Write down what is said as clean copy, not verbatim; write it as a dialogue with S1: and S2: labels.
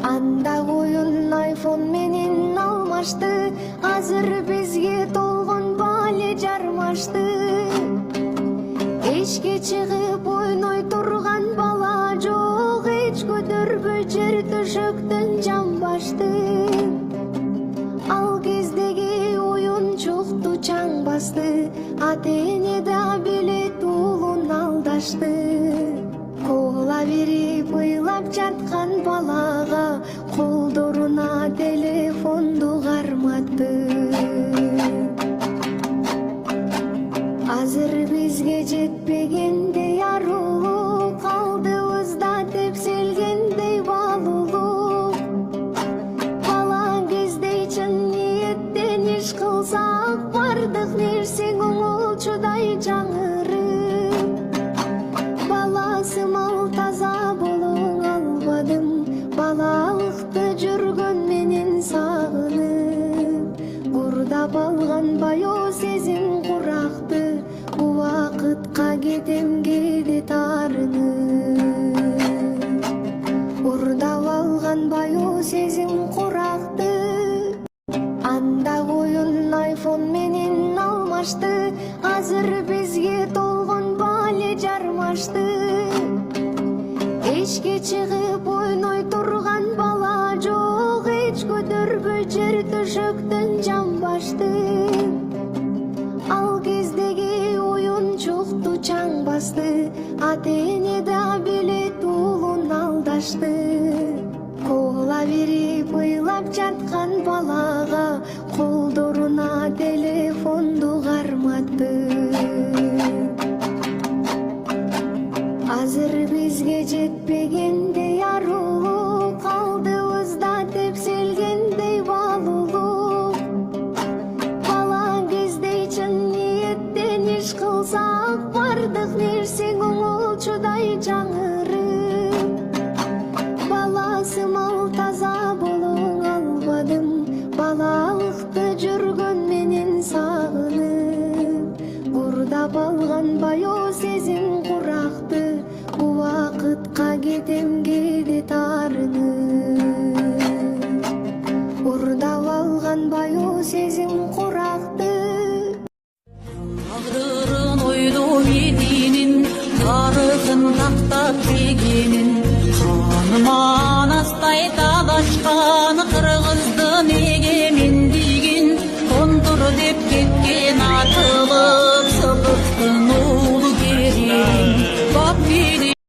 S1: Анда коюн iPhone менен алмашты, азыр бизге толгон бале жармашты. Эшке чыгып ойной турган бала жок, эч көтөрбөй жер төшөктөн жамбашты. Ал кездеги оюнчукту чаң басты, ата-эне да билет уулун алдашты. Кола берип ыйлап жаткан балага колдоруна телефонду карматты. Азыр бизге жетпегендей арулук, калдыбызда тепселгендей балулук. Бала кездей чын ниеттен иш кылсак, бардык нерсе көңүлчудай жаңырып. Баласымал таза болуң албадым, балалыкты жүргөн менен сагынып. Курдап алган баяу сезим куракты, убакытка кетем кээде таарынып. Курдап алган баяу сезим куракты, анда коюн iPhone менен алмашты, азыр бизге толгон бале жармашты. Эшке чыгып ойной турган бала жок, эч көтөрбөй жер төшөктөн жамбашты. Ал кездеги оюнчукту чаң басты, ата-эне да билет уулун алдашты. Кола берип ыйлап жаткан балага колдоруна телефонду карматты. Азыр бизге жетпегендей арулук, калдыбызда тепселгендей балулук. Бала кездей чын ниеттен иш кылсак, бардык нерсе көңүлчудай жаңырып. Баласымал таза болуң албадым, балалыкты жүргөн менен сагынып. Курдап алган баяу сезим куракты, убакытка кетем кээде таарынып.